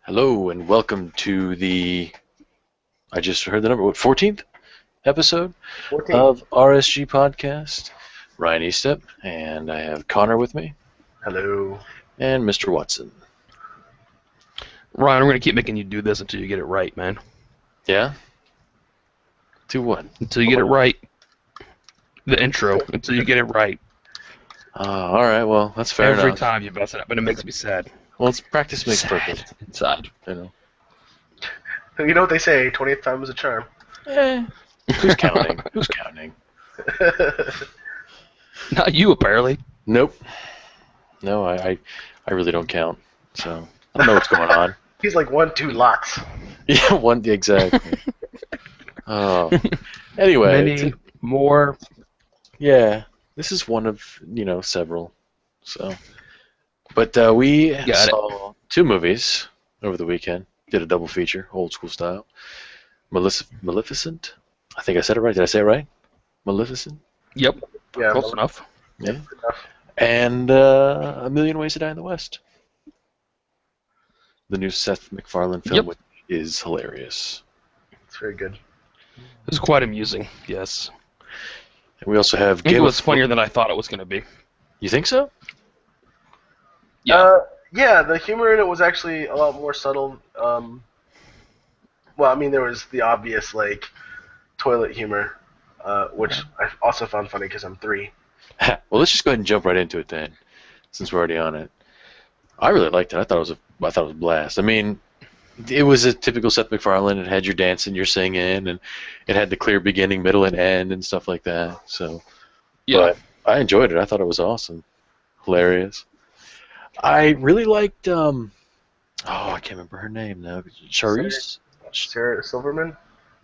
Hello and welcome to I just heard the number, 14th episode 14. of RSG Podcast. Ryan Eastep, and I have Connor with me, Hello. and Mr. Watson. Ryan, I'm going to keep making you do this until you get it right, man. Yeah? To what? Until you get it right. The intro, until you get it right. All right, well, that's fair Every enough. time you mess it up, and it makes me sad. Well, practice makes Sad perfect, inside. you know. You know what they say, 20th time is a charm. Who's counting? Who's counting? Not you, apparently. Nope. No, I really don't count, so I don't know what's going on. He's like 1, 2 lots. Yeah, exactly. Oh. Anyway. Many more. Yeah, this is one of, several. So, but we saw two movies over the weekend. Did a double feature, old school style. Maleficent. I think I said it right. Did I say it right? Maleficent. Yep. Yeah, Close enough. Yeah. enough. And A Million Ways to Die in the West. The new Seth MacFarlane film, which is hilarious. It's very good. It was quite amusing, yes. And we also have I think it was funnier than I thought it was going to be. You think so? Yeah. Yeah, the humor in it was actually a lot more subtle. Well, I mean, there was the obvious, toilet humor, which I also found funny because I'm 3. Well, let's just go ahead and jump right into it then, since we're already on it. I really liked it. I thought it was a blast. I mean, it was a typical Seth MacFarlane. It had your dancing, your singing, and it had the clear beginning, middle, and end, and stuff like that. So, Yeah. But I enjoyed it. I thought it was awesome, hilarious. I really liked. I can't remember her name now. Charisse. Sarah Silverman?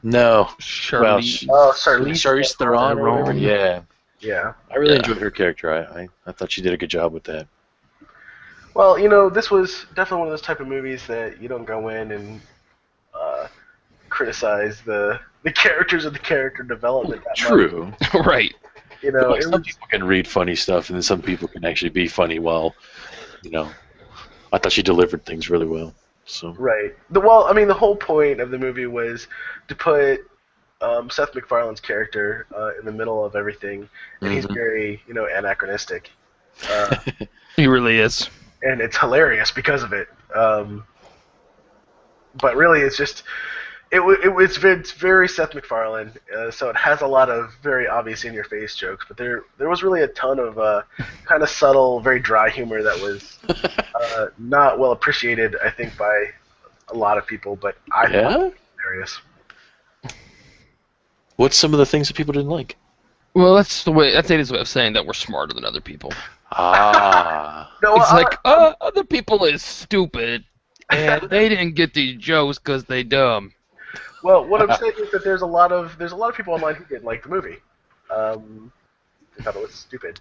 No. Charlize. Charisse Theron. or whatever. Yeah. Yeah. I really enjoyed her character. I thought she did a good job with that. Well, this was definitely one of those type of movies that you don't go in and criticize the characters of the character development that True. Right. much. Some people can read funny stuff, and then some people can actually be funny while, I thought she delivered things really well. So. Right. The whole point of the movie was to put Seth MacFarlane's character in the middle of everything, and he's very, anachronistic. He really is. And it's hilarious because of it. But really, it's just it's very Seth MacFarlane, so it has a lot of very obvious in-your-face jokes. But there was really a ton of kind of subtle, very dry humor that was not well appreciated, I think, by a lot of people. But I thought it was hilarious. What's some of the things that people didn't like? Well, that's Andy's way of saying that we're smarter than other people. Ah. No, It's like, other people is stupid, and they didn't get these jokes because they dumb. Well, what I'm saying is that there's a lot of people online who didn't like the movie. They thought it was stupid,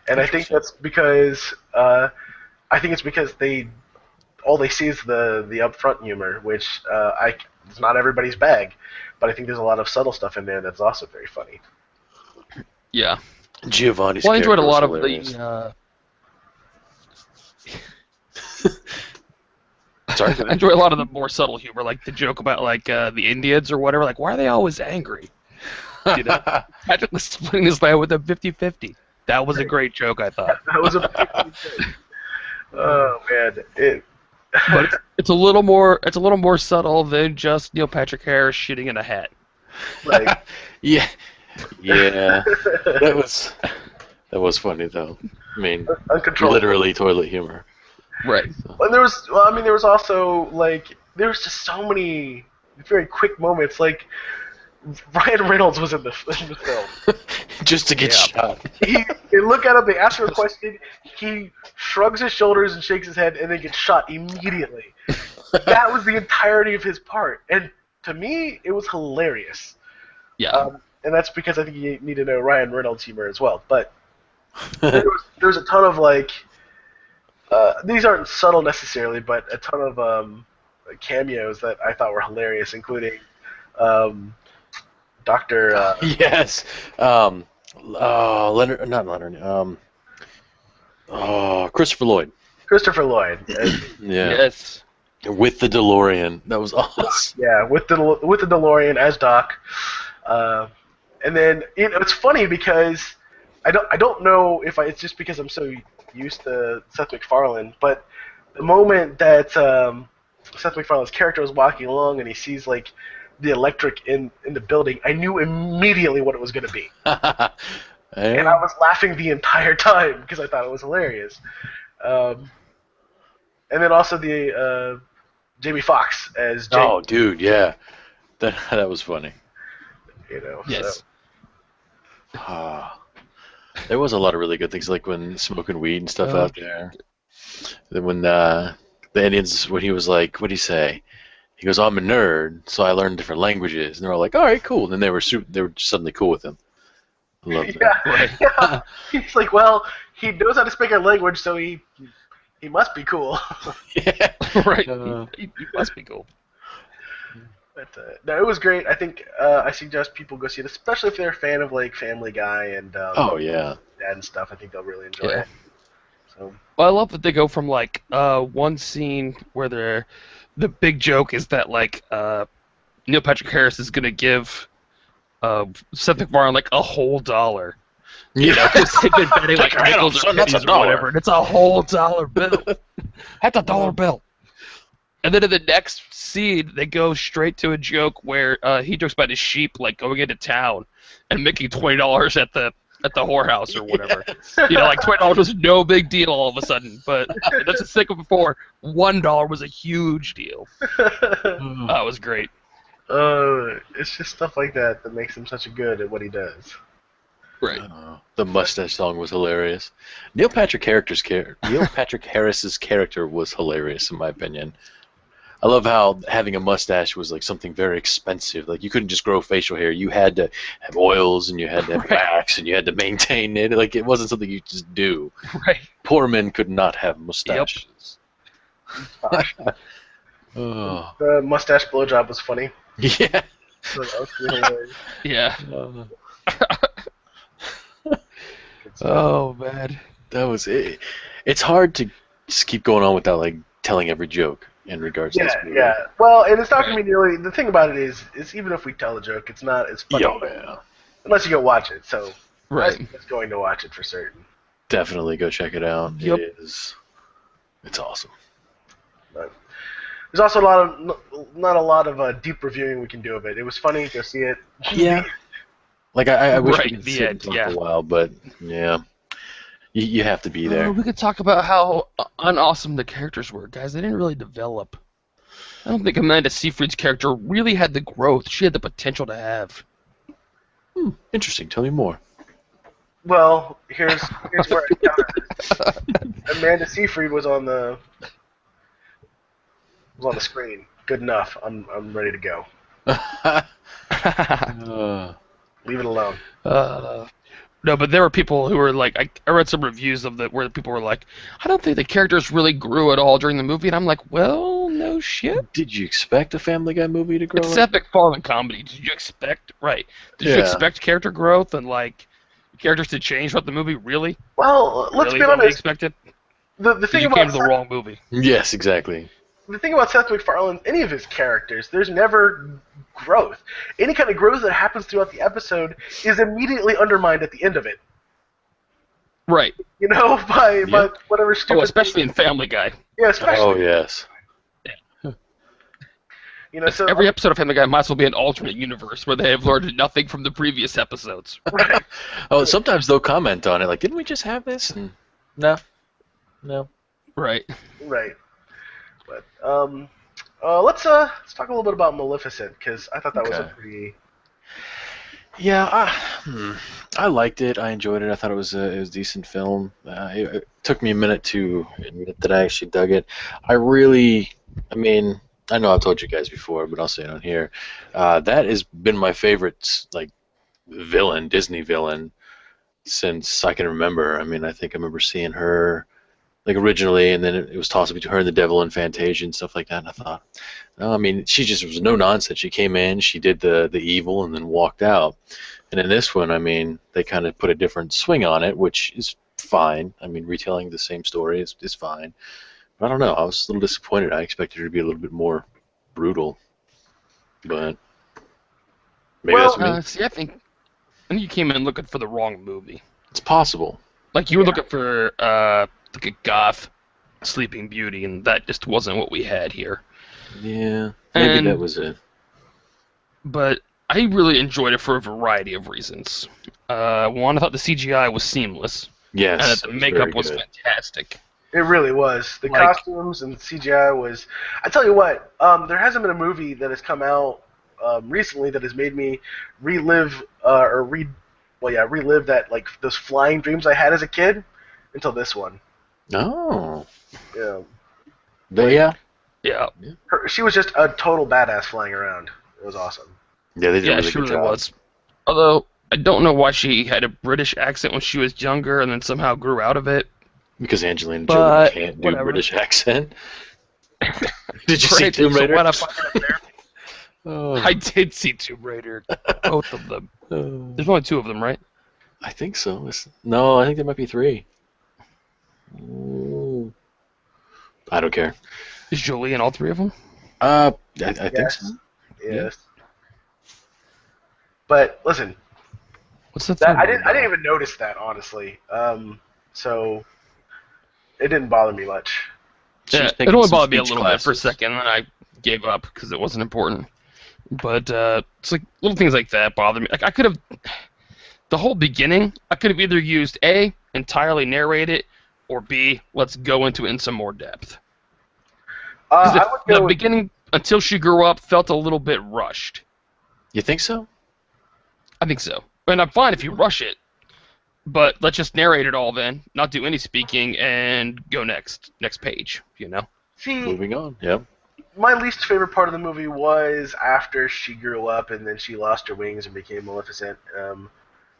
and I think that's because all they see is the upfront humor, which it's not everybody's bag, but I think there's a lot of subtle stuff in there that's also very funny. Yeah. Giovanni's Well, I enjoyed a character was lot of hilarious. the. Sorry? I enjoy a lot of the more subtle humor, like the joke about the Indians or whatever. Like, why are they always angry? Patrick was splitting his land with a 50-50. That was a great joke, I thought. That was a oh man, But it's a little more subtle than just Neil Patrick Harris shitting in a hat. Right. Yeah. That was funny though. I mean, Uncontrollable. literally toilet humor. Right. And there was also there was just so many very quick moments. Like Ryan Reynolds was in the film. Just to get shot. They look at him, they ask him a question, he shrugs his shoulders and shakes his head, and then gets shot immediately. That was the entirety of his part, and to me, it was hilarious. Yeah. And that's because I think you need to know Ryan Reynolds' humor as well. But there was a ton of these aren't subtle necessarily, but a ton of cameos that I thought were hilarious, including Dr. Yes. Leonard, not Leonard. Christopher Lloyd. Christopher Lloyd. Yeah. Yes. With the DeLorean. That was awesome. Yeah, with the DeLorean as Doc. And then it's funny because I don't know if it's just because I'm so used to Seth MacFarlane, but the moment that Seth MacFarlane's character was walking along and he sees like the electric in the building, I knew immediately what it was going to be. And I was laughing the entire time because I thought it was hilarious. And then also the Jamie Foxx as Jake. Oh, dude, yeah, that was funny. Yes. So. There was a lot of really good things, like when smoking weed and stuff out there. Then when the Indians, when he was like, what'd he say? He goes, "I'm a nerd, so I learned different languages," and they're all like, "All right, cool." And then they were suddenly cool with him. I love that. Right. Yeah. He's like, well, he knows how to speak our language, so he must be cool. Yeah. Right. He must be cool. But no, it was great. I think I suggest people go see it, especially if they're a fan of like Family Guy and Oh yeah, Dad and stuff. I think they'll really enjoy it. So. Well, I love that they go from like one scene where the big joke is that like Neil Patrick Harris is gonna give Seth MacFarlane like a whole dollar. You know, because they've been betting like nickels or pennies or whatever, and it's a whole dollar bill. That's a dollar bill. And then in the next scene, they go straight to a joke where he jokes about his sheep like going into town and making $20 at the whorehouse or whatever. Yes. You know, like $20 was no big deal all of a sudden, but that's just think of before. $1 was a huge deal. That was great. It's just stuff like that makes him such a good at what he does. Right. The mustache song was hilarious. Neil Patrick Harris's character was hilarious in my opinion. I love how having a mustache was like something very expensive. Like you couldn't just grow facial hair. You had to have oils and you had to have wax and you had to maintain it. Like it wasn't something you just do. Right. Poor men could not have mustaches. Yep. The mustache blowjob was funny. Yeah. So that was really hilarious. Yeah. Oh man. That was it. It's hard to just keep going on without like telling every joke in regards to this movie. Yeah. Well, and it's not gonna be nearly. The thing about it is even if we tell a joke, it's not as funny unless you go watch it. So right, it's going to watch it for certain. Definitely go check it out. Yep. It's awesome. But there's also not a lot of deep reviewing we can do of it. It was funny. Go see it. Yeah. Like I wish right, we could sit and talk for a while, but yeah. You have to be there. We could talk about how unawesome the characters were, guys. They didn't really develop. I don't think Amanda Seyfried's character really had the growth she had the potential to have. Interesting. Tell me more. Well, here's where I counter this. Amanda Seyfried was on the screen. Good enough. I'm ready to go. Leave it alone. No, but there were people who were like, I read some reviews of where people were like, I don't think the characters really grew at all during the movie, and I'm like, well, no shit. Did you expect a Family Guy movie to grow? It's Seth MacFarlane comedy. Did you expect Did you expect character growth and like characters to change throughout the movie? Really? Well, let's really be honest. Expected? The thing you about came to the wrong movie. Yes, exactly. The thing about Seth MacFarlane, any of his characters, there's never growth. Any kind of growth that happens throughout the episode is immediately undermined at the end of it. Right. You know, by whatever stupid. Oh, especially in Family Guy. Yeah, especially. Oh yes. You know, so every episode of Family Guy might as well be an alternate universe where they have learned nothing from the previous episodes. Right. Oh, sometimes they'll comment on it, like, "Didn't we just have this?" And, no. Right. Right. But let's talk a little bit about Maleficent because I thought that was a pretty. Yeah, I liked it. I enjoyed it. I thought it was a decent film. It took me a minute to admit that I actually dug it. I mean, I know I've told you guys before, but I'll say it on here. That has been my favorite, like, Disney villain, since I can remember. I mean, I think I remember seeing her, like, originally, and then it was tossed between her and the Devil and Fantasia and stuff like that, and I thought, no, I mean, she just was no nonsense. She came in, she did the evil, and then walked out. And in this one, I mean, they kind of put a different swing on it, which is fine. I mean, retelling the same story is fine. I don't know. I was a little disappointed. I expected her to be a little bit more brutal, but maybe that's me. See, I think you came in looking for the wrong movie. It's possible. Like you were looking for like a goth Sleeping Beauty, and that just wasn't what we had here. Yeah, maybe that was it. But I really enjoyed it for a variety of reasons. One, I thought the CGI was seamless. Yes, and that the makeup was fantastic. It really was. The costumes and the CGI was. I tell you what, there hasn't been a movie that has come out recently that has made me relive that like those flying dreams I had as a kid until this one. Oh. Yeah. Yeah. She was just a total badass flying around. It was awesome. Yeah, they did a really she good really job. was. Although I don't know why she had a British accent when she was younger and then somehow grew out of it. Because Angelina Jolie can't do a British accent. Did you see Tomb Raider? I did see Tomb Raider. Both of them. There's only 2 of them, right? I think so. No, I think there might be 3. Ooh. I don't care. Is Jolie in all 3 of them? I think so. Yes. But listen, what's that? I didn't even notice that, honestly. So it didn't bother me much. Yeah, it only bothered me a little bit for a second, and then I gave up because it wasn't important. But it's like little things like that bother me. Like I could have, the whole beginning, I could have either used A, entirely narrate it, or B, let's go into it in some more depth. The beginning, until she grew up, felt a little bit rushed. You think so? I think so. And I'm fine if you rush it, but let's just narrate it all then, not do any speaking, and go next page, you know? See, moving on, yeah. My least favorite part of the movie was after she grew up and then she lost her wings and became Maleficent.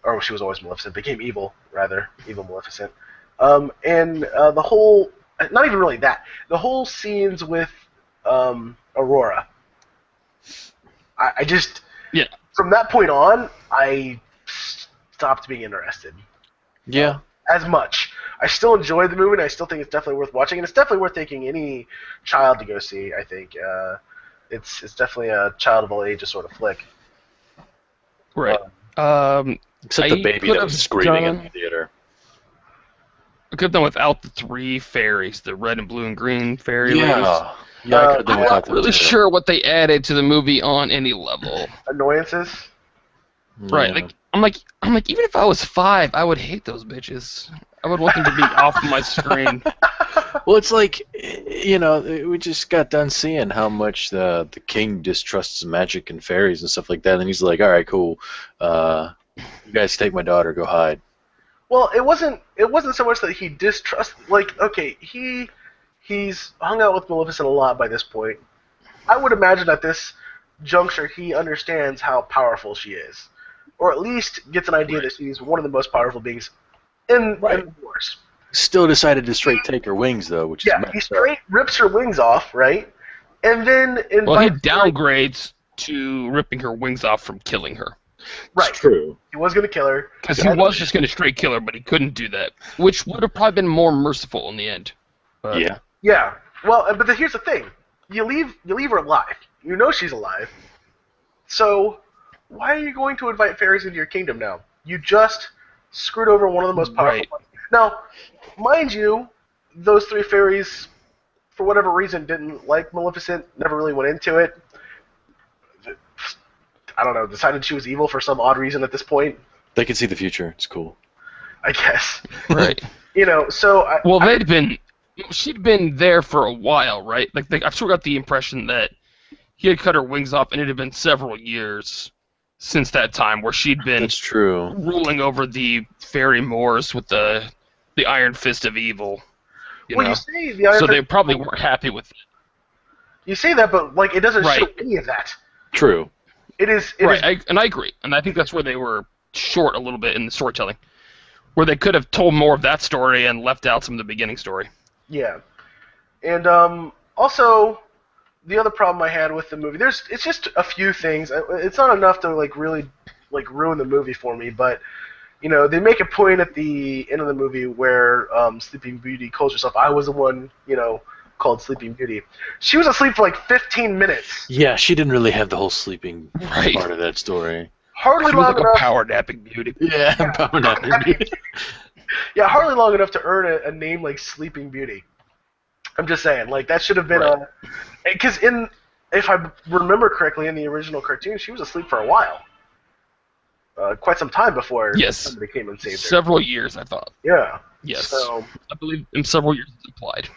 Or she was always Maleficent, became evil, rather. Evil Maleficent. And the whole, not even really that, the whole scenes with Aurora. I just, from that point on, I stopped being interested. Yeah. As much. I still enjoy the movie, and I still think it's definitely worth watching, and it's definitely worth taking any child to go see, I think. It's definitely a child of all ages sort of flick. Right. Except the baby that was screaming in the theater. I could have done without the 3 fairies, the red and blue and green fairy ladies. Yeah, I could have done I'm without not really sure what they added to the movie on any level. Annoyances? Right. Like I'm like, even if I was 5, I would hate those bitches. I would want them to be off my screen. Well, it's like, you know, we just got done seeing how much the king distrusts magic and fairies and stuff like that, and he's like, all right, cool. You guys take my daughter, go hide. Well, it wasn't so much that he distrusts. Like, okay, he's hung out with Maleficent a lot by this point. I would imagine at this juncture he understands how powerful she is, or at least gets an idea that she's one of the most powerful beings in the Wars. Still decided to straight take her wings, though, which is he straight rips her wings off, right? And then he downgrades to ripping her wings off from killing her. Right. It's true. He was going to kill her. Because he was just going to straight kill her, but he couldn't do that, which would have probably been more merciful in the end. But, yeah. Yeah. Well, but here's the thing: you leave her alive. You know she's alive. So why are you going to invite fairies into your kingdom now? You just screwed over one of the most powerful ones. Now, mind you, those 3 fairies, for whatever reason, didn't like Maleficent. Never really went into it. I don't know, decided she was evil for some odd reason at this point. They can see the future. It's cool. I guess. Right. You know, so... she'd been there for a while, right? Like I've sort of got the impression that he had cut her wings off, and it had been several years since that time where she'd been That's true. ruling over the fairy moors with the iron fist of evil. You know? You say the iron so fist... they probably weren't happy with it. You say that, but like it doesn't show any of that. True. It is and I agree, and I think that's where they were short a little bit in the storytelling, where they could have told more of that story and left out some of the beginning story. Yeah, and also the other problem I had with the movie, it's just a few things. It's not enough to like really like ruin the movie for me, but you know they make a point at the end of the movie where Sleeping Beauty calls herself, "I was the one, you know, called Sleeping Beauty. She was asleep for like 15 minutes. Yeah, she didn't really have the whole sleeping Right. part of that story. Hardly She was long like enough. a power napping beauty. Yeah, power napping beauty. Yeah, hardly long enough to earn a name like Sleeping Beauty. I'm just saying, like that should have been Right. because if I remember correctly, in the original cartoon, she was asleep for a while, quite some time before Yes. somebody came and saved her. Several years, I thought. Yeah. Yes. So I believe in several years it's implied.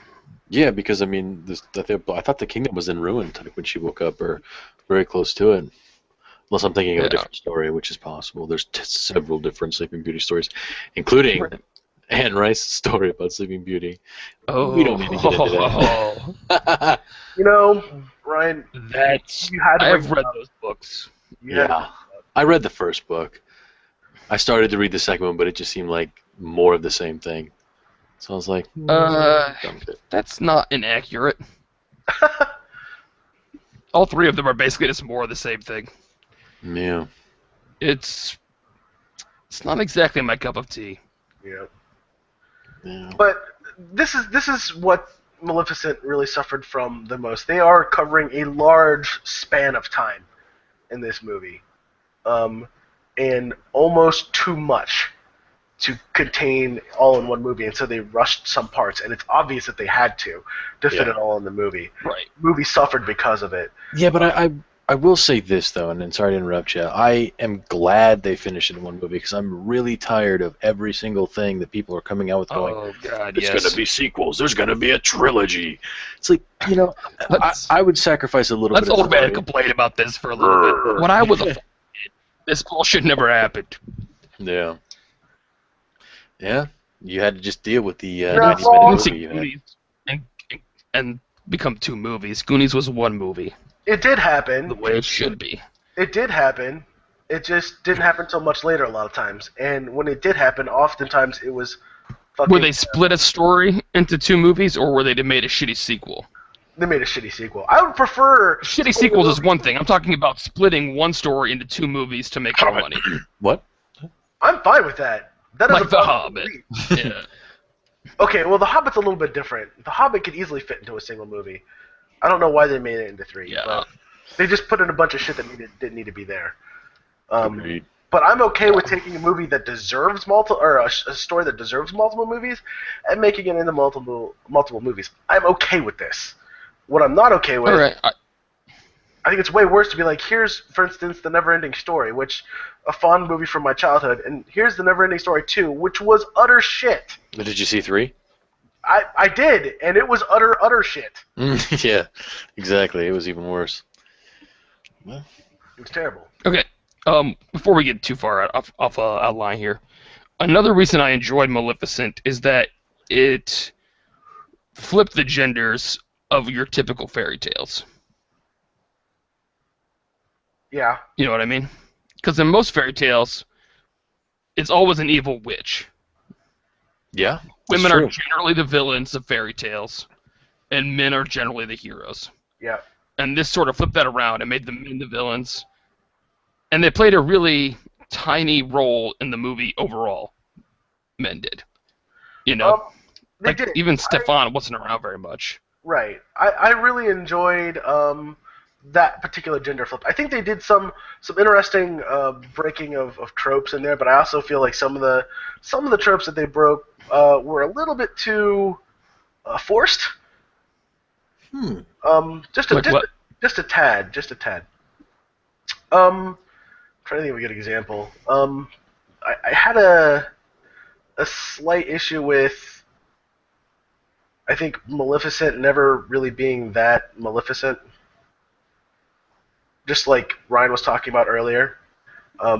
Yeah, because I mean, I thought the kingdom was in ruin when she woke up, or very close to it. Unless I'm thinking of a different story, which is possible. There's several different Sleeping Beauty stories, including Anne Rice's story about Sleeping Beauty. Oh. We don't need to get into that. you know, Ryan, That's. you had to I bring have it read up. those books. You had to Yeah, I read the first book. I started to read the second one, but it just seemed like more of the same thing. So I was like, That's not inaccurate. All three of them are basically just more of the same thing. yeah. It's not exactly my cup of tea. Yeah. But this is what Maleficent really suffered from the most. They are covering a large span of time in this movie, and almost too much to contain all in one movie, and so they rushed some parts, and it's obvious that they had to fit it all in the movie. Right. The movie suffered because of it. Yeah, but I will say this, though, and sorry to interrupt you. I am glad they finished it in one movie, because I'm really tired of every single thing that people are coming out with going, Oh, God, there's yes. going to be sequels, there's going to be a trilogy. It's like, I would sacrifice a little bit of Let's old man story. complain about this for a little bit. When I was a kid, this bullshit never happened. Yeah. Yeah, you had to just deal with the That's 90-minute all- movie you had. Goonies and become two movies. Goonies was one movie, It did happen. the way it should be. It did happen. It just didn't happen until much later a lot of times. And when it did happen, oftentimes it was fucking... Were they split a story into two movies, or were they made a shitty sequel? They made a shitty sequel. I would prefer... Shitty sequels is one thing. I'm talking about splitting one story into two movies to make more money. What? I'm fine with that. That Like doesn't The bother Hobbit. me. Yeah. Okay, well, The Hobbit's a little bit different. The Hobbit could easily fit into a single movie. I don't know why they made it into three. Yeah. But they just put in a bunch of shit that didn't need to be there. Agreed. But I'm okay with taking a movie that deserves multiple, or a story that deserves multiple movies, and making it into multiple movies. I'm okay with this. What I'm not okay with, All right. I think it's way worse to be like, here's, for instance, The Neverending Story, which a fond movie from my childhood, and here's The Neverending Story 2, which was utter shit. Did you see 3? I did, and it was utter shit. Yeah, exactly. It was even worse. Well, It was terrible. Okay. Before we get too far off outline here, another reason I enjoyed Maleficent is that it flipped the genders of your typical fairy tales. Yeah. You know what I mean? Because in most fairy tales, it's always an evil witch. yeah. Women true. are generally the villains of fairy tales, and men are generally the heroes. Yeah. And this sort of flipped that around and made the men the villains. And they played a really tiny role in the movie overall. Men did. You know? They like, did. even Stefan wasn't around very much. Right. I really enjoyed that particular gender flip. I think they did some interesting breaking of tropes in there, but I also feel like some of the tropes that they broke were a little bit too forced. Just a tad. Trying to think of a good example. I had a slight issue with, I think, Maleficent never really being that Maleficent. Just like Ryan was talking about earlier.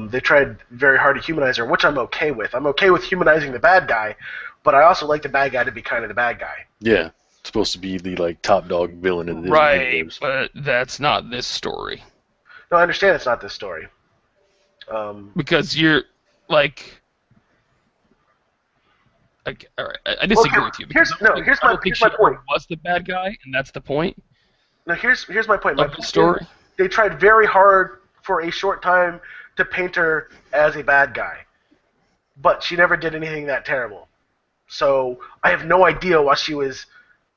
They tried very hard to humanize her, which I'm okay with. I'm okay with humanizing the bad guy, but I also like the bad guy to be kind of the bad guy. Yeah. It's supposed to be the top dog villain in the Disney Right, universe. but that's not this story. No, I understand it's not this story. Because you're, like all right, I disagree with you. Here's my point. Was the bad guy, and that's the point Now here's my point. of the story. They tried very hard for a short time to paint her as a bad guy, but she never did anything that terrible. So I have no idea why she was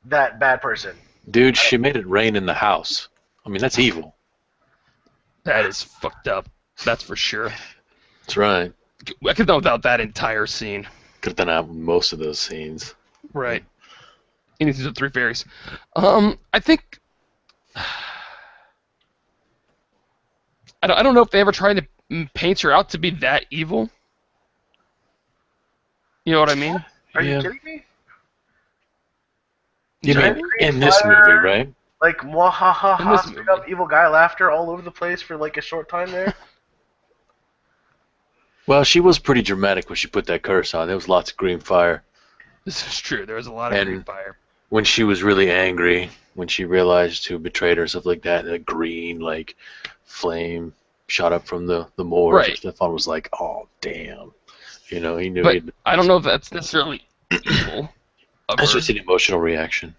that bad person. Dude, she made it rain in the house. I mean, that's evil. That is fucked up. That's for sure. That's right. I could have done without that entire scene. Could have done out most of those scenes. Right. Anything to 3 fairies. I think... I don't know if they ever tried to paint her out to be that evil. You know what I mean? Are you kidding me? You mean in this movie, right? Like, mwahaha, straight up evil guy laughter all over the place for like a short time there? Well, she was pretty dramatic when she put that curse on. There was lots of green fire. This is true. There was a lot of green fire. When she was really angry, when she realized who betrayed her, stuff like that, a green, like, flame shot up from the moors. Right. Stefan was like, oh, damn. You know, he knew But I don't know if that's necessarily evil. That's just an emotional reaction.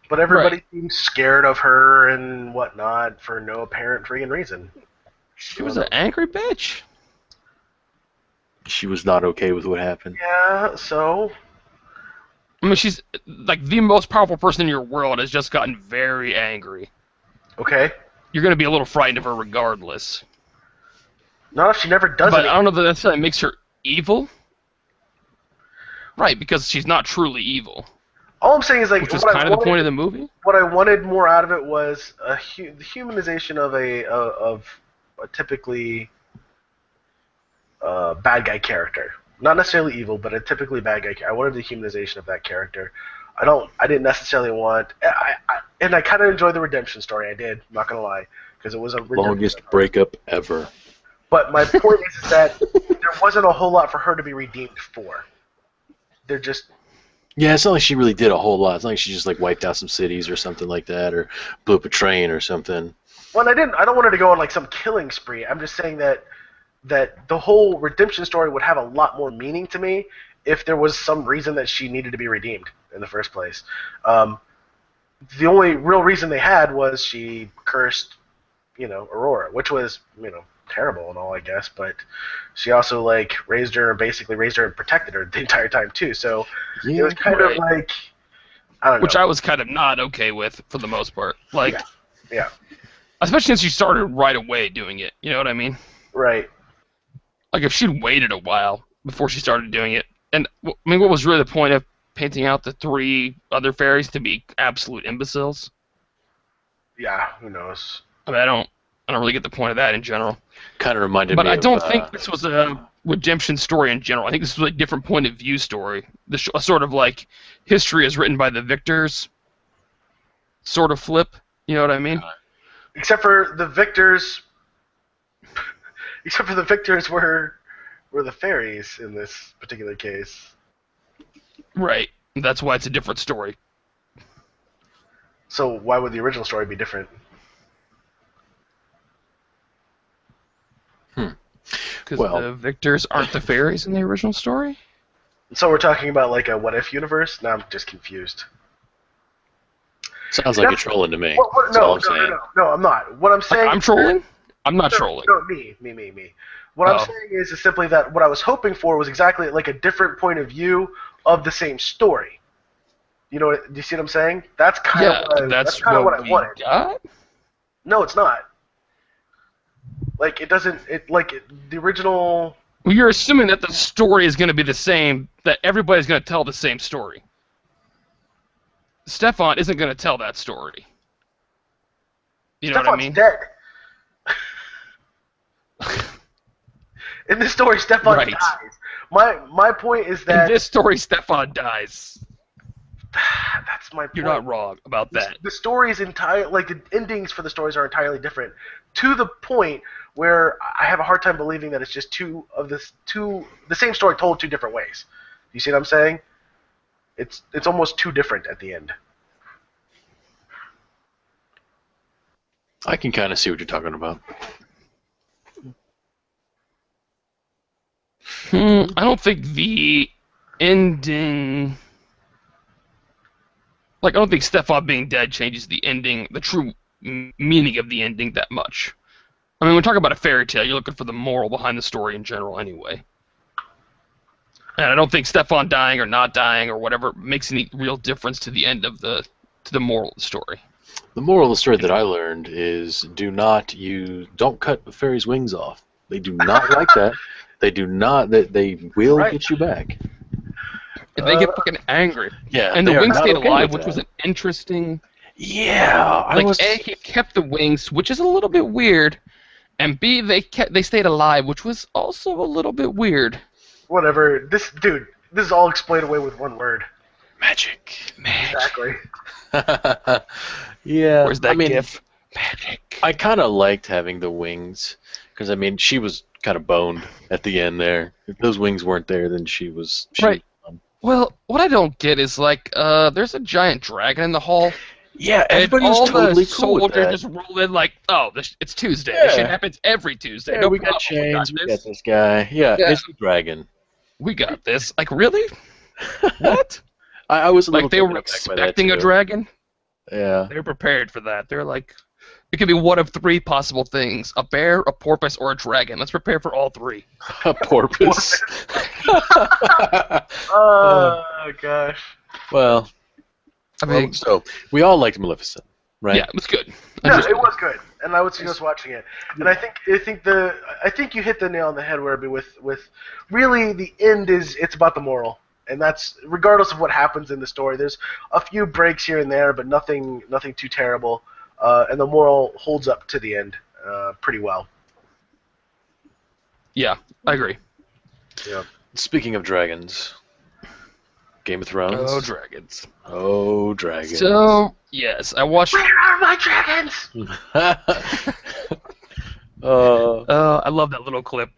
But everybody seemed scared of her and whatnot for no apparent freaking reason. She was an angry bitch. She was not okay with what happened. Yeah, so... I mean, she's like the most powerful person in your world has just gotten very angry. Okay. You're going to be a little frightened of her regardless. No, she never does it. But I don't know that necessarily makes her evil. Right, because she's not truly evil. All I'm saying is, like, which was kind of the point of the movie. What I wanted more out of it was the humanization of a typically bad guy character. Not necessarily evil, but a typically bad guy. I wanted the humanization of that character. I didn't necessarily want. And I kind of enjoyed the redemption story. I did. I'm not gonna lie, because it was a longest breakup ever. But my point is that there wasn't a whole lot for her to be redeemed for. They're just. Yeah, it's not like she really did a whole lot. It's not like she just like wiped out some cities or something like that, or blew up a train or something. Well, I don't want her to go on like some killing spree. I'm just saying that the whole redemption story would have a lot more meaning to me if there was some reason that she needed to be redeemed in the first place. The only real reason they had was she cursed, Aurora, which was, terrible and all, I guess, but she also basically raised her and protected her the entire time too. So it was kind of like, I don't know. Which I was kind of not okay with for the most part. Like, yeah. Especially since she started right away doing it. You know what I mean? Right. Like if she'd waited a while before she started doing it, and I mean, what was really the point of painting out the 3 other fairies to be absolute imbeciles? Yeah, who knows? I mean, I don't really get the point of that in general. Kind of reminded me. But I don't think this was a redemption story in general. I think this was a different point of view story. A sort of like history is written by the victors. Sort of flip. You know what I mean? Except for the victors. Except for the victors were the fairies in this particular case. Right. That's why it's a different story. So why would the original story be different? Because the victors aren't the fairies in the original story? So we're talking about like a what-if universe? Now I'm just confused. Sounds like you're trolling to me. No, I'm not. What I'm saying... I'm trolling? I'm not trolling. No, me. What I'm saying is simply that what I was hoping for was exactly like a different point of view of the same story. Do you see what I'm saying? That's kind of what I wanted. Got? No, it's not. Like, the original... Well, you're assuming that the story is going to be the same, that everybody's going to tell the same story. Stefan isn't going to tell that story. You know what I mean? Stefan's dead. In this story, Stefan dies. My point is that... In this story, Stefan dies. That's my point. You're not wrong about that. The stories the endings for the stories are entirely different, to the point where I have a hard time believing that it's just the same story told 2 different ways. You see what I'm saying? It's almost too different at the end. I can kind of see what you're talking about. I don't think the ending... Like, I don't think Stefan being dead changes the ending, the true meaning of the ending that much. I mean, when we talk about a fairy tale, you're looking for the moral behind the story in general anyway. And I don't think Stefan dying or not dying or whatever makes any real difference to the end of the moral of the story. The moral of the story that I learned is don't cut a fairy's wings off. They do not like that. They do not. They will get you back. They get fucking angry. Yeah, and the wings stayed alive, which was an interesting. Yeah, A, he kept the wings, which is a little bit weird, and B, they stayed alive, which was also a little bit weird. Whatever. This is all explained away with one word. Magic. Exactly. Yeah. Where's that gif? Magic. I kind of liked having the wings, because she was kind of boned at the end there. If those wings weren't there, then she was right. Well, what I don't get is there's a giant dragon in the hall. Yeah, everybody was totally cool with that. Soldiers just roll in it's Tuesday. This shit happens every Tuesday. Yeah, we got chains. We got this guy. Yeah, it's the dragon. We got this. Really? What? I was a little they were expecting a dragon. Yeah. They were prepared for that. They're like, it could be one of three possible things: a bear, a porpoise, or a dragon. Let's prepare for all three. A porpoise. Oh gosh. Well, so we all liked Maleficent, right? Yeah, it was good. Yeah, it was good, and I would suggest watching it. And I think you hit the nail on the head, Werby, with really the end it's about the moral, and that's regardless of what happens in the story. There's a few breaks here and there, but nothing too terrible, and the moral holds up to the end pretty well. Yeah, I agree. Yeah. Speaking of dragons, Game of Thrones. Oh, dragons. So, yes, I watched... Where are my dragons? I love that little clip.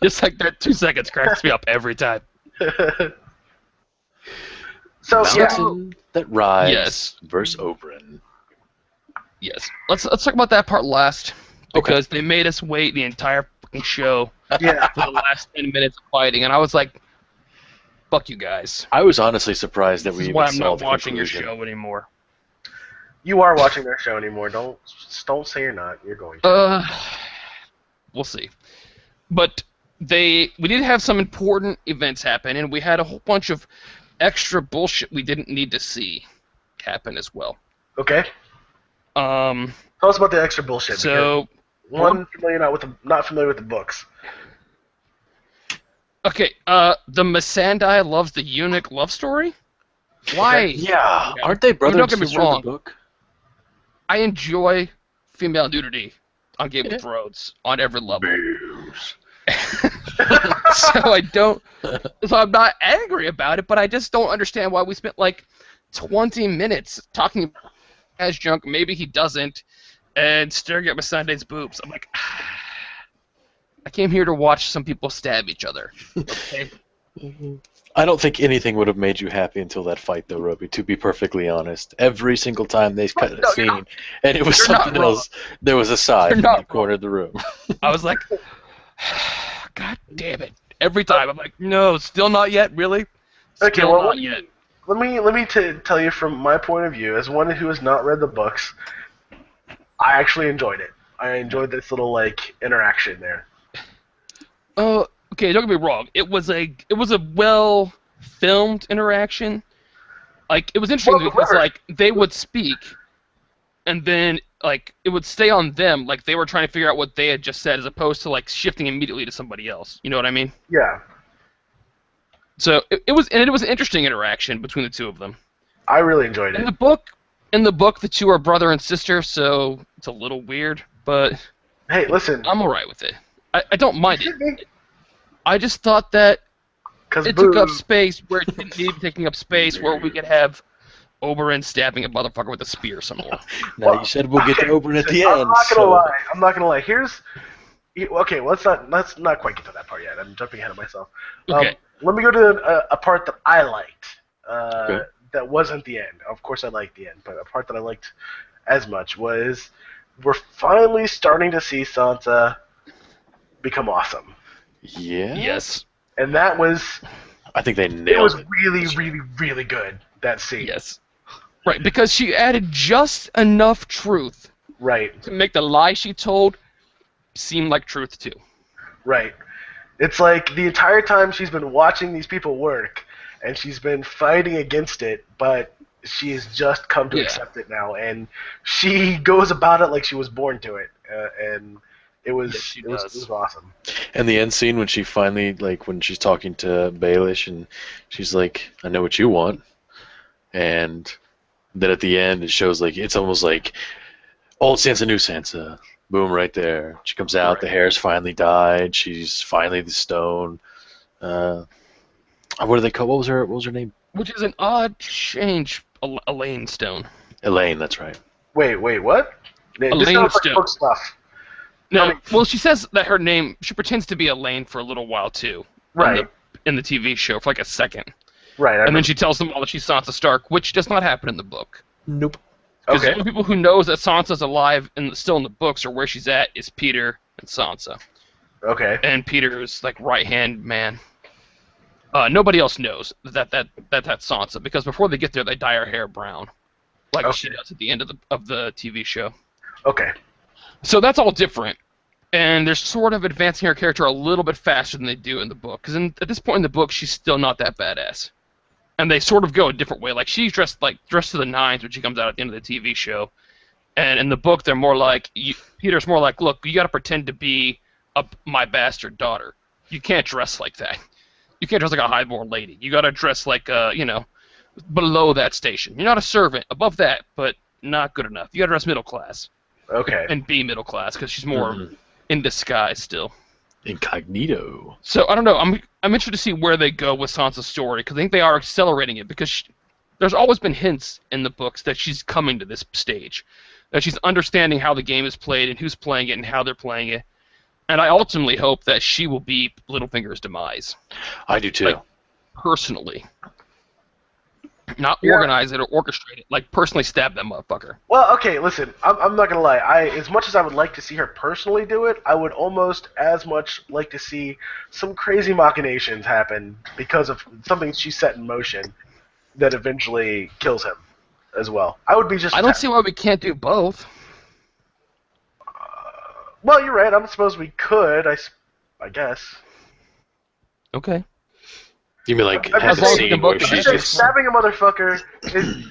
Just like that 2 seconds cracks me up every time. So, Mountain that rides versus Oberyn. Yes. Let's talk about that part last, because they made us wait the entire fucking show for the last 10 minutes of fighting, and I was like, fuck you guys. I was honestly surprised that this we is even why I'm saw not the watching conclusion. your show anymore. You are watching their show anymore. Don't say you're not. You're going to. We'll see. But we did have some important events happen, and we had a whole bunch of extra bullshit we didn't need to see happen as well. Okay. Tell us about the extra bullshit. So, not familiar with the books. Okay, the Missandei loves the eunuch love story? Why? Yeah, aren't they brother and sister in the book? I enjoy female nudity on Game of Thrones on every level. So I'm not angry about it, but I just don't understand why we spent 20 minutes talking as junk, maybe he doesn't, and staring at Missandei's boobs. I'm like, I came here to watch some people stab each other. Okay. I don't think anything would have made you happy until that fight, though, Roby, to be perfectly honest. Every single time they cut a scene, and it was something else, there was a sigh from the corner of the room. I was like, God damn it. Every time. I'm like, no, still not yet? Really? Still not yet. Let me tell you from my point of view, as one who has not read the books, I actually enjoyed it. I enjoyed this little, interaction there. Okay, don't get me wrong. It was a well-filmed interaction. It was interesting because they would speak, and then it would stay on them, they were trying to figure out what they had just said, as opposed to shifting immediately to somebody else. You know what I mean? Yeah. So it was an interesting interaction between the two of them. I really enjoyed it. In the book, the two are brother and sister, so it's a little weird, but hey, listen, I'm alright with it. I don't mind it. I just thought that it took up space where it didn't need taking up space, where we could have Oberyn stabbing a motherfucker with a spear somewhere. No, you said we'll get to Oberyn at the end. I'm not gonna lie. Okay, well, let's not quite get to that part yet. I'm jumping ahead of myself. Okay. Let me go to a part that I liked. That wasn't the end. Of course, I liked the end, but a part that I liked as much was we're finally starting to see Sansa become awesome. Yeah. Yes. And that was... I think they nailed it. It was really, really, really good, that scene. Yes. Right, because she added just enough truth to make the lie she told seem like truth, too. Right. It's like the entire time she's been watching these people work, and she's been fighting against it, but she has just come to accept it now, and she goes about it like she was born to it, and it was awesome. And the end scene when she finally, like, when she's talking to Baelish, and she's like, "I know what you want," and then at the end it shows like it's almost like old Sansa, new Sansa. Boom, right there. She comes out. Right. The hair's finally dyed. She's finally the stone. What do they call? What was her name? Which is an odd change. Elaine Stone. Elaine, that's right. Wait, what? Elaine Stone. Like book stuff. No, well, she says that her name. She pretends to be Elaine for a little while too. Right. In the TV show for like a second. Right. And then she tells them all that she's Sansa Stark, which does not happen in the book. Nope. Because the only people who knows that Sansa's alive and still in the books or where she's at is Peter and Sansa. Okay. And Peter is like right-hand man. Nobody else knows that's Sansa, because before they get there, they dye her hair brown, like she does at the end of the TV show. Okay. So that's all different, and they're sort of advancing her character a little bit faster than they do in the book. Because at this point in the book, she's still not that badass, and they sort of go a different way. Like she's dressed to the nines when she comes out at the end of the TV show, and in the book, they're more like Peter's more like, look, you got to pretend to be my bastard daughter. You can't dress like that. You can't dress like a highborn lady. You gotta dress like below that station. You're not a servant, above that, but not good enough. You gotta dress middle class. Okay. And be middle class, because she's more in disguise still. Incognito. So I don't know. I'm interested to see where they go with Sansa's story, because I think they are accelerating it. Because there's always been hints in the books that she's coming to this stage, that she's understanding how the game is played and who's playing it and how they're playing it. And I ultimately hope that she will be Littlefinger's demise. I do too. Like, personally. Not organize it or orchestrate it. Like, personally stab that motherfucker. Well, okay, listen. I'm not going to lie. As much as I would like to see her personally do it, I would almost as much like to see some crazy machinations happen because of something she set in motion that eventually kills him as well. I would be just... I don't see why we can't do both. Well, you're right. I suppose we could, I guess. Okay. You mean like have a scene where she's just... Stabbing a motherfucker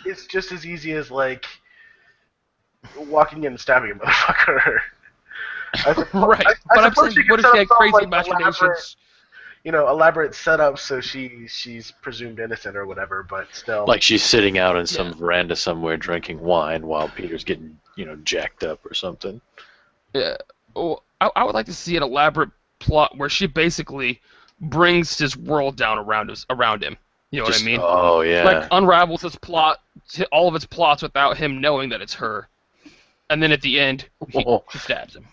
is just as easy as, like, walking in and stabbing a motherfucker. Right. But I'm saying, what if she had crazy machinations? Elaborate setups so she's presumed innocent or whatever, but still. Like she's sitting out in some veranda somewhere drinking wine while Peter's getting, jacked up or something. Yeah. Well, I would like to see an elaborate plot where she basically brings his world down around him. You know what I mean? Oh, yeah. Like, unravels his plot, all of its plots without him knowing that it's her. And then at the end, she stabs him.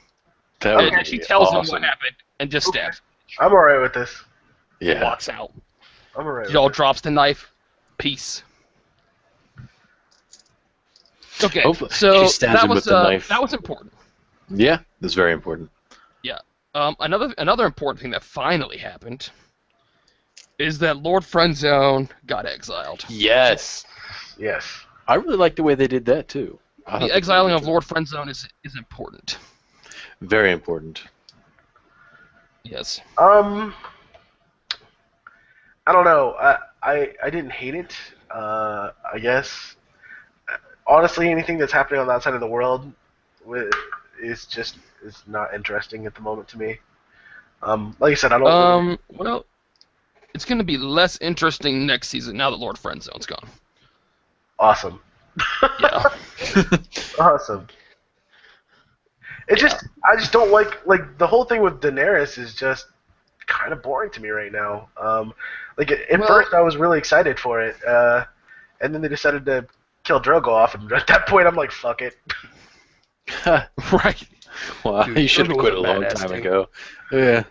And she tells him what happened and just stabs him. I'm alright with this. Yeah. Walks out. I'm alright with Y'all this. drops the knife. Peace. Okay, so that was important. Yeah, that's very important. Yeah. Another important thing that finally happened is that Lord Friendzone got exiled. Yes. Yes. I really like the way they did that too. The exiling of Lord Friendzone is important. Very important. Yes. I don't know. I didn't hate it. I guess. Honestly, anything that's happening on that side of the world is not interesting at the moment to me. Like I said, I don't. Well, it's going to be less interesting next season now that Lord Friendzone's gone. Awesome. Yeah. Awesome. I just don't like the whole thing with Daenerys is just kind of boring to me right now. At first I was really excited for it, and then they decided to kill Drogo off, and at that point I'm like, fuck it. Right. Wow, you should have quit a long time ago. Yeah.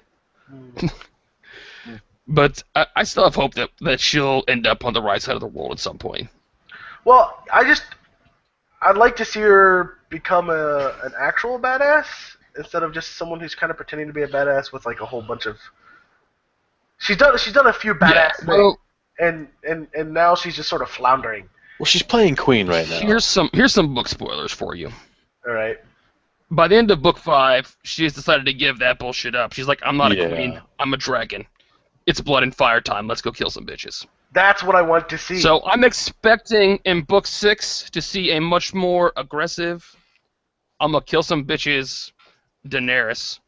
But I still have hope that she'll end up on the right side of the world at some point. Well, I'd like to see her become an actual badass instead of just someone who's kind of pretending to be a badass with like a whole bunch of. She's done a few badass things, and now she's just sort of floundering. Well, she's playing Queen right now. Here's some book spoilers for you. All right. by the end of book 5, she's decided to give that bullshit up. She's like, I'm not a queen. I'm a dragon. It's blood and fire time. Let's go kill some bitches. That's what I want to see. So I'm expecting in book 6 to see a much more aggressive, I'm gonna kill some bitches, Daenerys,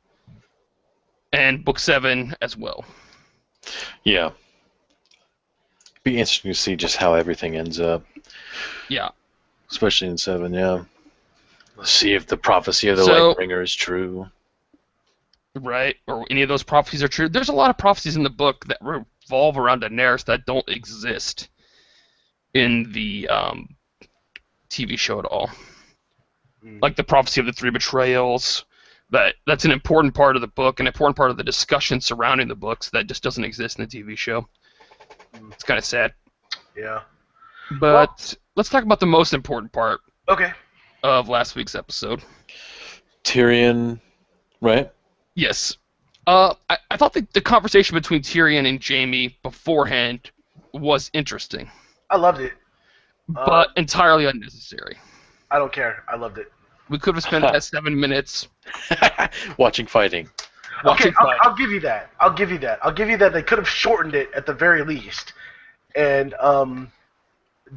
and book 7 as well. Yeah. Be interesting to see just how everything ends up. Yeah. Especially in 7, yeah. See if the prophecy of the Lightbringer is true. Right, or any of those prophecies are true. There's a lot of prophecies in the book that revolve around Daenerys that don't exist in the TV show at all. Like the prophecy of the 3 betrayals. That's an important part of the book, an important part of the discussion surrounding the books that just doesn't exist in the TV show. It's kind of sad. Yeah. But let's talk about the most important part. Okay. Of last week's episode. Tyrion, right? Yes. I thought the conversation between Tyrion and Jaime beforehand was interesting. I loved it. But entirely unnecessary. I don't care. I loved it. We could have spent that 7 minutes watching fighting. I'll give you that. I'll give you that they could have shortened it at the very least, and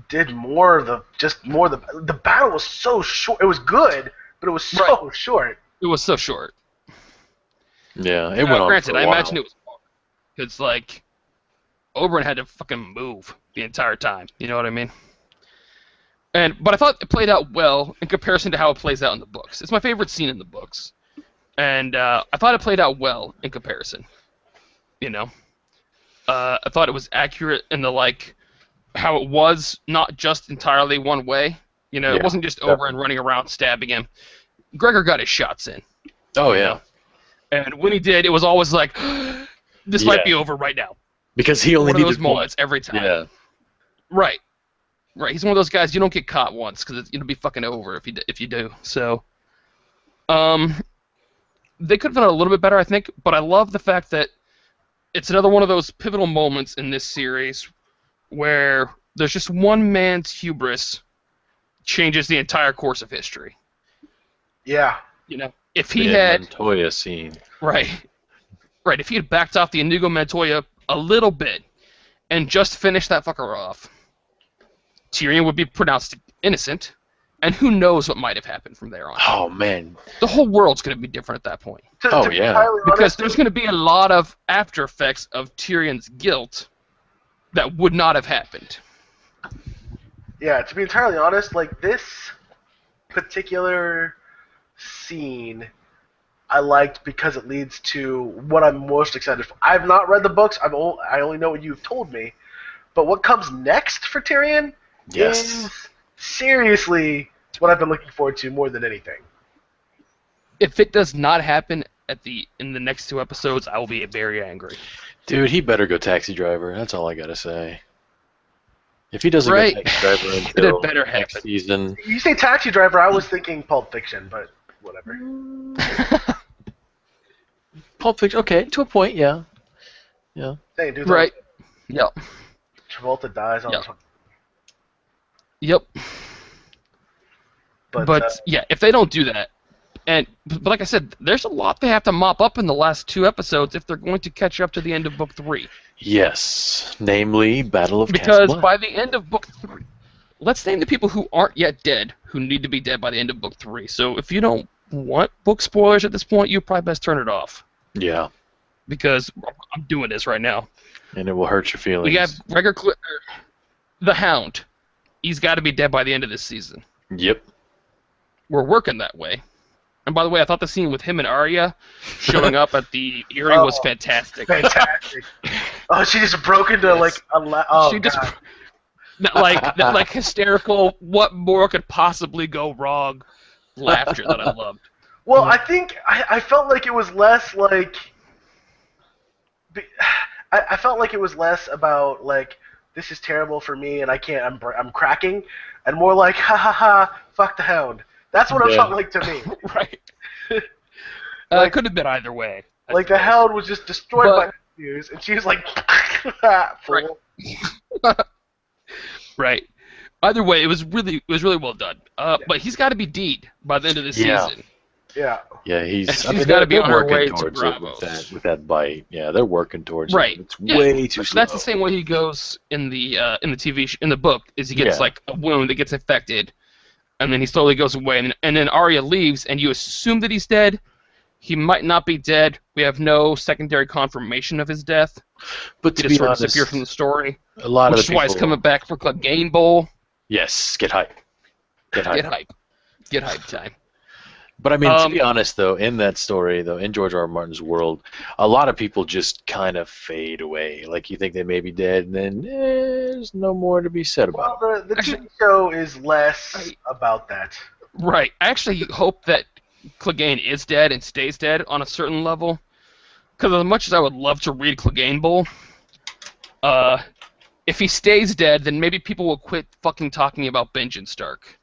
did more of the battle was so short. It was good, but it was so short. It was so short. Yeah, it went on. Granted, I imagine it was hard. It's like Oberyn had to fucking move the entire time. You know what I mean? But I thought it played out well in comparison to how it plays out in the books. It's my favorite scene in the books, and I thought it played out well in comparison. You know, I thought it was accurate in the how it was not just entirely one way. You know, it wasn't just Oberyn running around stabbing him. Gregor got his shots in. Oh yeah. And when he did, it was always like, this might be over right now. Because he only needed those moments every time. Yeah. Right. He's one of those guys you don't get caught once because it'll be fucking over if you do. So, they could have done it a little bit better, I think. But I love the fact that it's another one of those pivotal moments in this series where there's just one man's hubris changes the entire course of history. Yeah. You know, if he had Montoya scene. Right. If he had backed off the Inigo Montoya a little bit and just finished that fucker off, Tyrion would be pronounced innocent, and who knows what might have happened from there on. Oh man, the whole world's going to be different at that point. Because there's going to be a lot of after effects of Tyrion's guilt that would not have happened. Yeah, to be entirely honest, this particular scene I liked because it leads to what I'm most excited for. I've not read the books. I only know what you've told me. But what comes next for Tyrion is seriously what I've been looking forward to more than anything. If it does not happen in the next 2 episodes, I will be very angry. Dude, he better go taxi driver. That's all I gotta say. If he doesn't go taxi driver until next season. You say taxi driver, I was thinking Pulp Fiction, but whatever. Pulp Fiction, okay, to a point, yeah. Hey, dude, right. Yep. Travolta dies on the Yep. But yeah, if they don't do that, but like I said, there's a lot they have to mop up in the last 2 episodes if they're going to catch up to the end of book 3. Yes, namely Battle of Because Castle by the end of book 3, let's name the people who aren't yet dead, who need to be dead by the end of book 3. So if you don't want book spoilers at this point, you probably best turn it off. Yeah. Because I'm doing this right now. And it will hurt your feelings. We have the Hound. He's got to be dead by the end of this season. Yep. We're working that way. And by the way, I thought the scene with him and Arya showing up at the Eyrie was fantastic. Fantastic. Oh, she just broke into that hysterical, what more could possibly go wrong laughter that I loved. Well, I think I felt like it was less I felt like it was less about this is terrible for me and I can't I'm cracking, and more like ha ha ha fuck the Hound. That's what it felt like to me. Right. It could have been either way. The Hound was just destroyed by news, and she was like, fool. Right. Either way, it was really well done. But he's got to be D'd by the end of the season. Yeah. Yeah, she's got to be on her way to towards it Bravos. with that bite. Yeah, they're working towards Right. it. It's way too slow. That's the same way he goes in the in the book. Is he gets like a wound that gets infected, and then he slowly goes away, and then Arya leaves, and you assume that he's dead. He might not be dead. We have no secondary confirmation of his death. But to he be just sort of honest, disappeared from the story. A lot which of is why he's coming back for Clegane Bowl. Yes, get hype. Get hype. Get hype time. But I mean, to be honest, though, in that story, though, in George R. R. Martin's world, a lot of people just kind of fade away. Like, you think they may be dead, and then there's no more to be said about it. Well, the TV show is less about that. Right. I actually hope that Clegane is dead and stays dead on a certain level. Because as much as I would love to read Clegane Bowl, if he stays dead, then maybe people will quit fucking talking about Benjen Stark.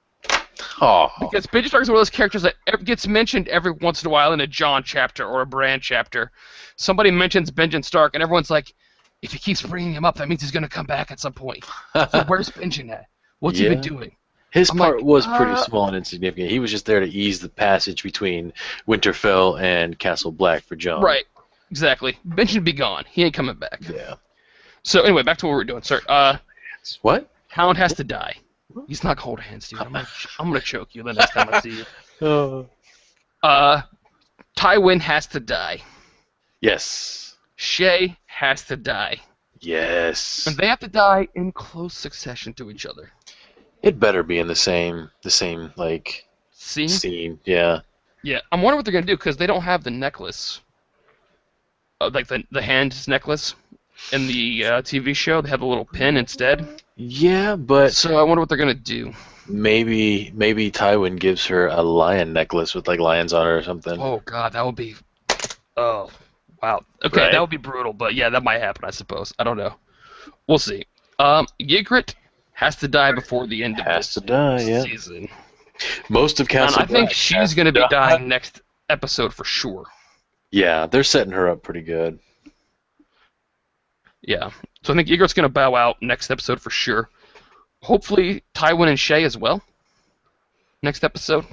Oh. Because Benjen Stark is one of those characters that gets mentioned every once in a while in a Jon chapter or a Bran chapter. Somebody mentions Benjen Stark, and everyone's like, if he keeps bringing him up, that means he's going to come back at some point. So where's Benjen at? What's he been doing? His part was pretty small and insignificant. He was just there to ease the passage between Winterfell and Castle Black for Jon. Right. Exactly. Benjen be gone. He ain't coming back. Yeah. So anyway, back to what we were doing. Sorry. What? Hound has to die. He's not gonna hold hands, dude. I'm gonna choke you the next time I see you. Tywin has to die. Yes. Shay has to die. Yes. And they have to die in close succession to each other. It better be in the same like scene. Yeah. Yeah. I'm wondering what they're gonna do because they don't have the necklace. Like the hand necklace in the TV show. They have a little pin instead. Yeah, but so I wonder what they're gonna do. Maybe Tywin gives her a lion necklace with like lions on it or something. Oh God, that would be. Oh, wow. Okay, right? That would be brutal, but yeah, that might happen, I suppose. I don't know. We'll see. Ygritte has to die before the end of the season. Most of Castle Black. I think she's gonna be dying next episode for sure. Yeah, they're setting her up pretty good. Yeah. So I think Ygritte's going to bow out next episode for sure. Hopefully Tywin and Shay as well. Next episode.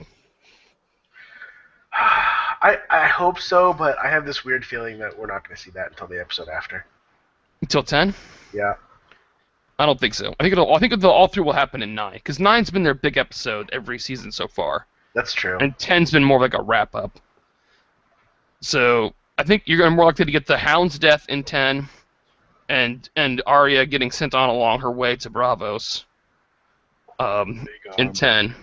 I hope so, but I have this weird feeling that we're not going to see that until the episode after. Until 10? Yeah. I don't think so. I think all three will happen in 9, because 9's been their big episode every season so far. That's true. And 10's been more like a wrap-up. So I think you're more likely to get the Hound's death in 10, and Arya getting sent on along her way to Bravos in 10.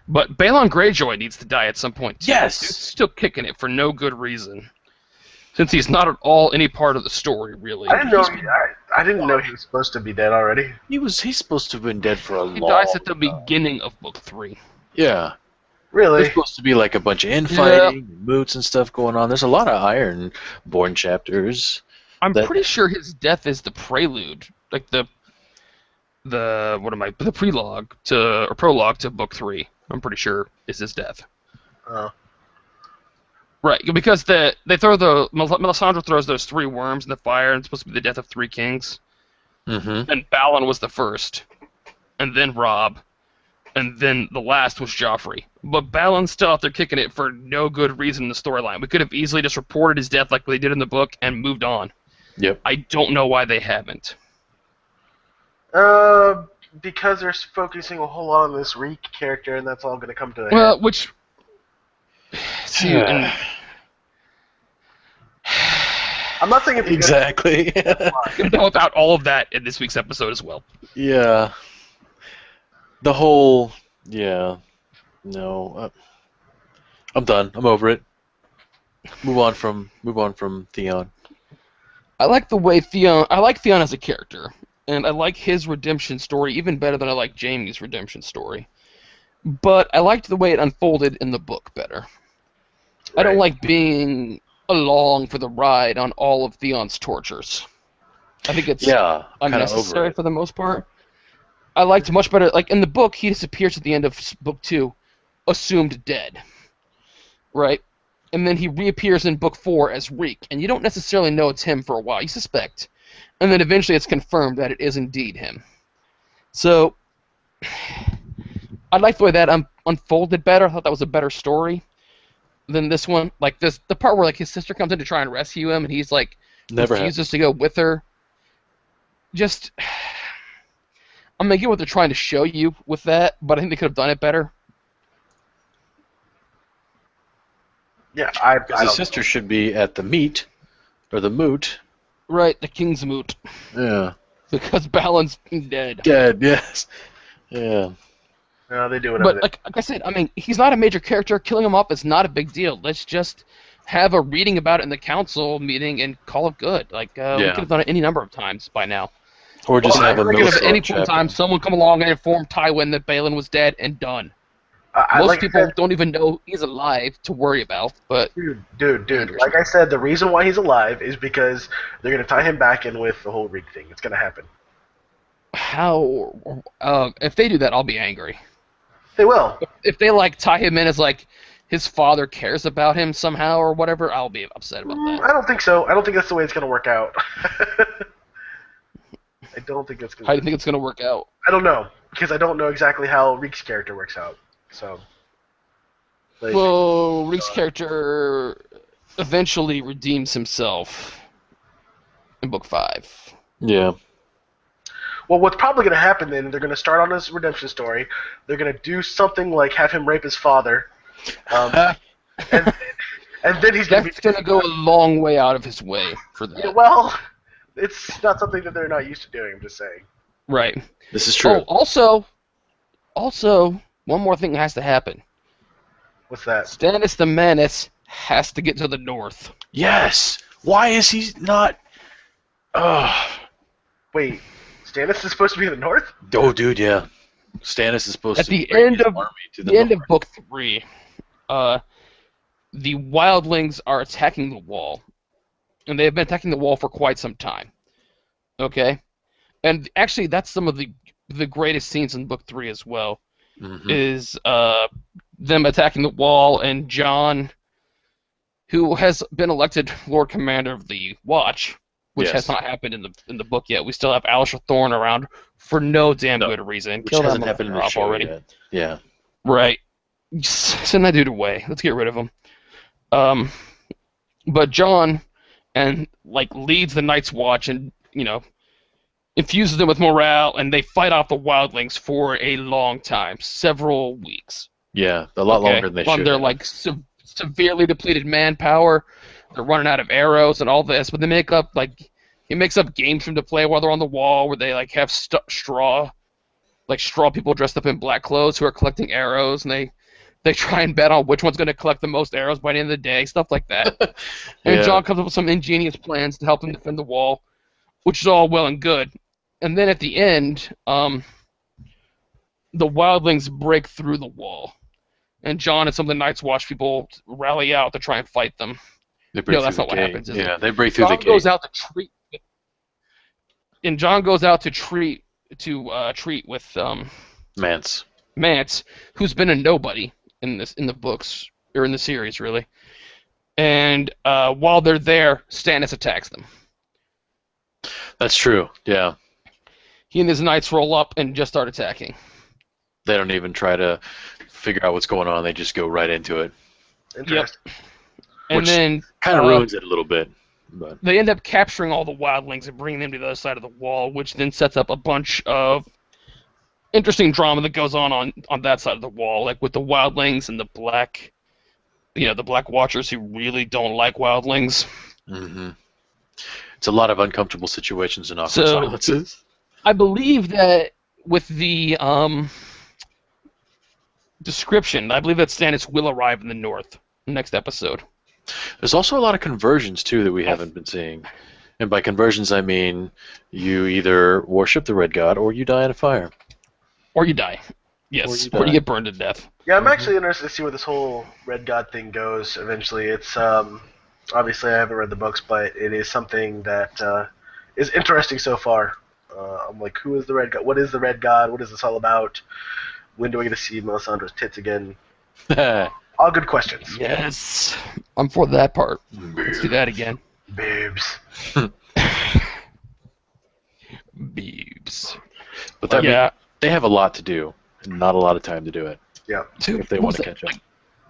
But Balon Greyjoy needs to die at some point, too. Yes! He's still kicking it for no good reason. Since he's not at all any part of the story, really. I didn't know he was supposed to be dead already. He's supposed to have been dead for a long time. He dies at the beginning of Book 3. Yeah. Really? There's supposed to be like a bunch of infighting, moots and stuff going on. There's a lot of Ironborn chapters. I'm pretty sure his death is the prelude, like the prologue to Book 3. I'm pretty sure is his death. Oh. Right, because Melisandre throws those 3 worms in the fire, and it's supposed to be the death of 3 kings. Mm-hmm. And Balon was the first, and then Robb, and then the last was Joffrey. But Balon's still out there kicking it for no good reason in the storyline. We could have easily just reported his death like they did in the book and moved on. Yep. I don't know why they haven't. Because they're focusing a whole lot on this Reek character, and that's all going to come to a head. Well, which... See, and... I'm not saying it's exactly. Without all of that in this week's episode as well. Yeah. The whole... Yeah. No. I'm done. I'm over it. Move on from Theon. I like the way Theon as a character, and I like his redemption story even better than I like Jaime's redemption story. But I liked the way it unfolded in the book better. Right. I don't like being along for the ride on all of Theon's tortures. I think it's unnecessary for the most part. I liked much better, like in the book, he disappears at the end of Book 2, assumed dead. Right? And then he reappears in Book 4 as Reek, and you don't necessarily know it's him for a while. You suspect. And then eventually it's confirmed that it is indeed him. So, I like the way that unfolded better. I thought that was a better story than this one. Like the part where like his sister comes in to try and rescue him, and he's like refuses to go with her. Just, I mean, I get what they're trying to show you with that, but I think they could have done it better. Yeah, his sister should be at the meet, or the moot. Right, the King's Moot. Yeah. Because Balin's dead. Dead, yes. Yeah. No, they do whatever. But like I said, I mean, he's not a major character. Killing him off is not a big deal. Let's just have a reading about it in the council meeting and call it good. Like we could have done it any number of times by now. Or just have a at any point in time, someone come along and inform Tywin that Balin was dead and done. Most people don't even know he's alive to worry about. But dude, like I said, the reason why he's alive is because they're gonna tie him back in with the whole Reek thing. It's gonna happen. How? If they do that, I'll be angry. They will. If they like tie him in as like his father cares about him somehow or whatever, I'll be upset about that. I don't think so. I don't think that's the way it's gonna work out. I don't think it's gonna. How do you think it's gonna work out? I don't know because I don't know exactly how Reek's character works out. So. Well, Reek's character eventually redeems himself in book 5. Yeah. Well, what's probably going to happen then, they're going to start on his redemption story. They're going to do something like have him rape his father. And then he's going to go a long way out of his way for that. Yeah, well, it's not something that they're not used to doing, I'm just saying. Right. This is true. Oh, also, one more thing has to happen. What's that? Stannis the Menace has to get to the north. Yes! Why is he not... Wait, Stannis is supposed to be in the north? Oh, dude, yeah. Stannis is supposed to be bring his army to the end of book 3. The wildlings are attacking the wall. And they have been attacking the wall for quite some time. Okay? And actually, that's some of the greatest scenes in book 3 as well. Mm-hmm. Is them attacking the wall, and Jon, who has been elected Lord Commander of the Watch, which has not happened in the book yet. We still have Alisher Thorne around for no damn good reason. Which hasn't happened in the show already. Yet. Yeah. Right. Send that dude away. Let's get rid of him. But Jon leads the Night's Watch and infuses them with morale, and they fight off the wildlings for a long time, several weeks. Yeah, a lot longer than they should. They're severely depleted manpower. They're running out of arrows and all this, but they make up he makes up games for them to play while they're on the wall, where they have straw people dressed up in black clothes who are collecting arrows, and they try and bet on which one's going to collect the most arrows by the end of the day, stuff like that. And Jon comes up with some ingenious plans to help them defend the wall, which is all well and good. And then at the end, the wildlings break through the wall, and Jon and some of the Night's Watch people rally out to try and fight them. No, that's not what happens. They break through the gate. Goes out to treat, and Jon goes out to treat with Mance, who's been a nobody in the books or in the series really. And while they're there, Stannis attacks them. That's true. Yeah. He and his knights roll up and just start attacking. They don't even try to figure out what's going on. They just go right into it. Interesting. Yep. And then kind of ruins it a little bit. But they end up capturing all the wildlings and bringing them to the other side of the wall, which then sets up a bunch of interesting drama that goes on that side of the wall, like with the wildlings and the black watchers who really don't like wildlings. Mm-hmm. It's a lot of uncomfortable situations and awkward silences. I believe that with the description, I believe that Stannis will arrive in the north next episode. There's also a lot of conversions, too, that we haven't been seeing. And by conversions, I mean you either worship the Red God or you die in a fire. Or you die. Yes, or you get burned to death. Yeah, I'm actually interested to see where this whole Red God thing goes eventually. It's, obviously I haven't read the books, but it is something that is interesting so far. I'm like, who is the Red God? What is the Red God? What is this all about? When do I get to see Melisandre's tits again? All good questions. Yes. I'm for that part. Let's do that again. Boobs. Boobs. But they have a lot to do, and not a lot of time to do it. Yeah. If they want to catch up. Like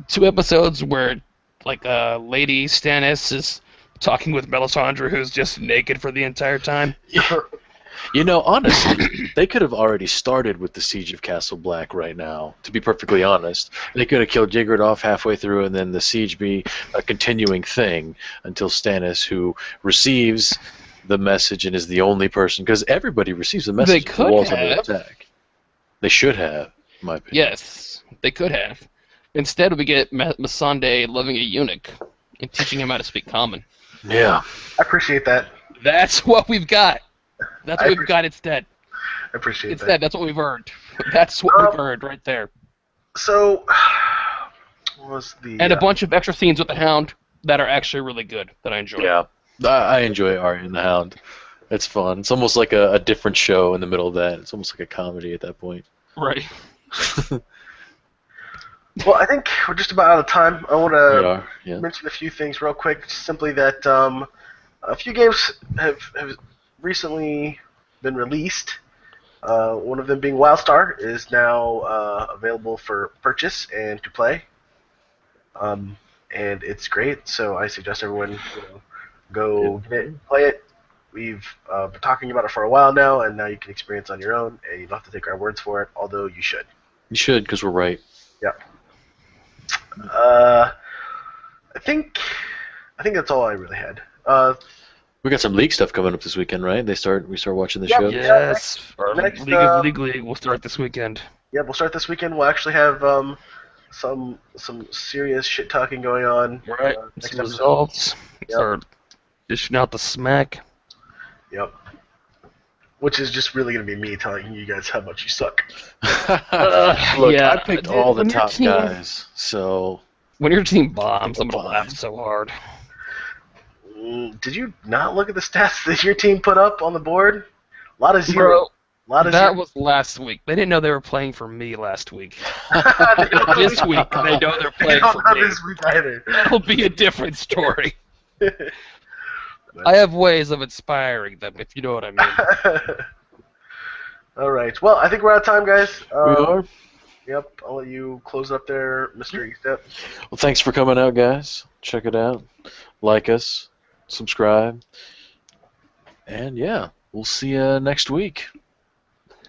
2 episodes where, like, Lady Stannis is talking with Melisandre, who's just naked for the entire time. You know, honestly, they could have already started with the Siege of Castle Black right now, to be perfectly honest. They could have killed Ygritte off halfway through and then the siege be a continuing thing until Stannis, who receives the message and is the only person, because everybody receives the message. They could the walls have. under attack. They should have, in my opinion. Yes, they could have. Instead, we get Missandei loving a eunuch and teaching him how to speak common. Yeah. I appreciate that. That's what we've got. That's what we've got instead. I appreciate Instead, that. That's what we've earned. That's what we've earned right there. So, what was the... And a bunch of extra scenes with the Hound that are actually really good, that I enjoy. Yeah. I enjoy Arya and the Hound. It's fun. It's almost like a different show in the middle of that. It's almost like a comedy at that point. Right. Well, I think we're just about out of time. I want to Yeah. mention a few things real quick. Just simply that a few games have recently been released. One of them being WildStar is now available for purchase and to play. And it's great, so I suggest everyone go get it, play it. We've been talking about it for a while now, and now you can experience it on your own, and you don't have to take our words for it, although you should. You should, because we're right. Yeah. I think that's all I really had. We got some league stuff coming up this weekend, right? We start watching the show. Yes. Our next, League League will start this weekend. Yeah, we'll start this weekend. We'll actually have some serious shit talking going on. Right. Next Some episode. results. Yep. Start dishing out the smack. Yep. Which is just really going to be me telling you guys how much you suck. Look, yeah, I picked all the when your top team- guys, so... When your team bombs, I'm going to laugh so hard. Did you not look at the stats that your team put up on the board? A lot of zero. Bro, A lot of that zero. was last week. They didn't know they were playing for me last week. This week, they know they're They playing don't for know me. this week either. That'll be a different story. I have ways of inspiring them, if you know what I mean. All right. Well, I think we're out of time, guys. We are. Yep. I'll let you close up there, Mr. Estep. Well, thanks for coming out, guys. Check it out. Like us. Subscribe. And, yeah, we'll see you next week.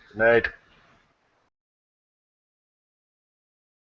Good night.